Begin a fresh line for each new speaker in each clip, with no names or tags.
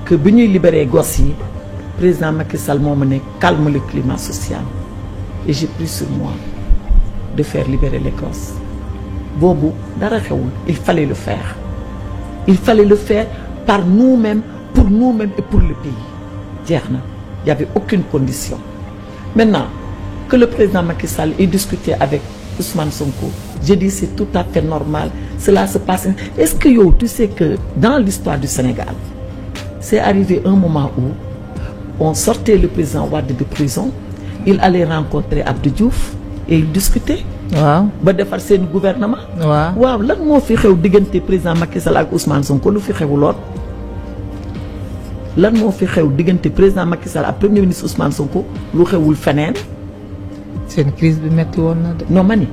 que bi ñuy libérer gosses yi président Macky Sall moo ma ne calme le climat social et j'ai pris sur moi de faire libérer les gosses boobu dara xewul il fallait le faire par nous-mêmes pour nous-mêmes et pour le pays jeex na il y avait aucune condition maintenant que le président Macky Sall ait discuté avec Ousmane Sonko je dis c'est tout à fait normal cela se passe. Est-ce que yow tu sais que dans l'histoire du Sénégal c'est arrivé un moment où on sortait le président Wade de prison il allait rencontrer Abdou Diouf et il discutait
waaw
ba defar seen gouvernement
waaw
lan moo fi xew diggante président Macky Sall ak Ousmane Sonko lu fi xewuloon lan moo fi xew diggante président Macky Sall ak premier ministre Ousmane Sonko lu xewul feneen
seen crise bi metti woon na de
non mani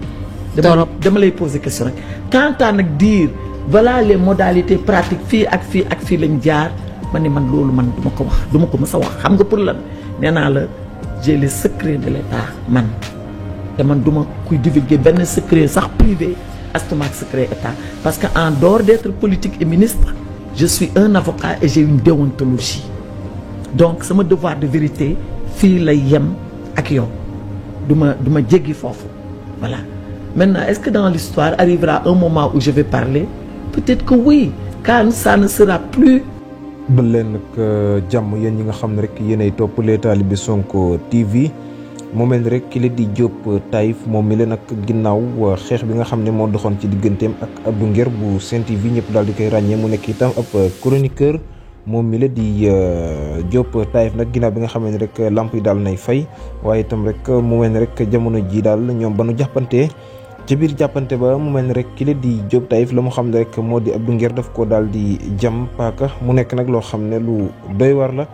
dama lay poser question rek quant à nag dire voilà les modalités pratiques fii ak fii lañ jaar ma ne man loolu man duma ko wax duma ko mës a wax xam nga pour lan nee naa la j'ai les secrets de l'État man te man duma kuy divulguer benn secret sax privé astuma ak secret État parce que en dehors d'être politique et ministre je suis un avocat et j'ai une déontologie donc sama devoir de vérité fii lay yem ak yow duma jéggi foofu voilà maintenant est-ce que dans l'histoire arrivera un moment où je vais parler peut-être que oui quand ça ne sera plus.
ba leen nag jàmm yéen ñi nga xam ne rek yéenay topp les talibé Sonko TV moo mel ni rek ki la di Diop Taïf moom mi la nag ginnaaw xeex bi nga xam ne moo doxoon ci digganteem ak Abdou Nguer bu Sen TV ñëpp daal di koy ràññee mu nekk itam ab chroniqueur moom mi la di Diop Taïf nag ginnaaw bi nga xam ne rek lamp yi daal nay fay waaye itam rek mu mel ni rek jamono ji daal ñoom ba nu jàppante ci biir jàppante ba mu mel ni rek ki la di Diop Taïf la mu xam ne rek moo di Abdou Nguer daf ko daal di jam paaka mu nekk nag loo xam ne lu doy war la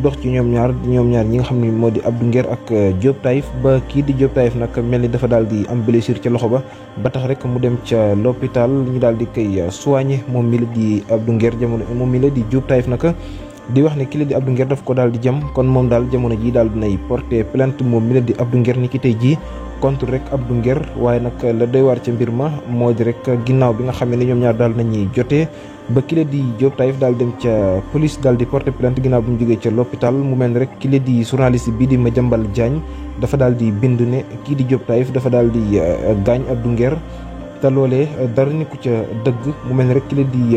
dox ci ñoom ñaar ñi nga xam ne moo di Abdou Nguer ak Diop Taïf ba kii di Diop Taïf nag mel ni dafa daal di am blessure ca loxo ba tax rek mu dem ca l'hôpital ñu daal di koy soigner moom mi la di Abdou Nguer moom mi la di Diop Taïf nag di wax ne ki la di Abdou Nguer daf ko daal di jam kon moom daal jamono ji daal dinay porter plainte moom mi la di Abdou Nguer ni ki tey jii contre rek Abdou Nguer waaye nag la doy waar ca mbir ma moo di rek ginnaaw bi nga xam ne ñoom ñaar daal nañuy jotee ba kile di Diop Taïf daal dem ca police daal di porter plainte ginnaaw bi mu jógee ca l'hôpital mu mel ni rek kile di journaliste bii di Madiambal Diagne dafa daal di bind ne kii di Diop Taïf dafa daal di gaañ Abdou Nguer te loolee dara ni ku ca dëgg mu mel ni rek kile di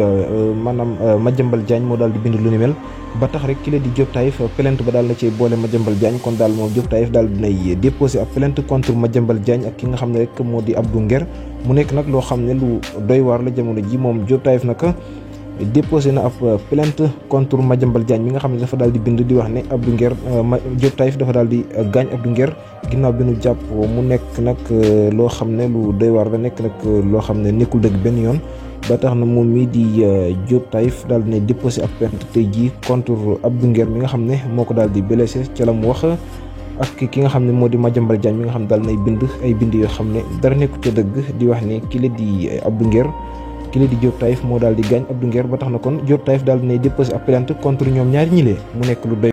maanaam Madiambal Diagne moo daal di bind lu ni mel ba tax rek kile di Diop Taïf plainte ba daal na cee boole Madiambal Diagne kon daal moom Diop Taïf daal dinay déposé ab plainte contre Madiambal Diagne ak ki nga xam ne rek moo di Abdou Nguer mu nekk nag loo xam ne lu doy waar la jamono ji moom Diop Taïf nag déposé na ab plainte contre Madiambal Diagne mi nga xam ne dafa daal di bind di wax ne Abdou Nguer Diop Taïf dafa daal di gaañ Abdou Nguer ginnaaw bi nu jàpp mu nekk nag loo xam ne lu doy waar la nekk nag loo xam ne nekkul dëgg benn yoon ba tax na moom mii di Diop Taïf daal di ne déposé ab plainte tey jii contre Abdou Nguer mi nga xam ne moo ko daal di blessé ca la mu wax ak ki nga xam ne moo di Madiambal Diagne mi nga xam ne daal nay bind ay bind yoo xam ne dara nekkul ca dëgg di wax ne ki la di Abdou Nguer ki la di Diop Taïf moo daal di gaañ Abdou Nguer ba tax na kon Diop Taïf daal dinay déposé ab plainte contre ñoom ñaari ñilee mu nekk lu doy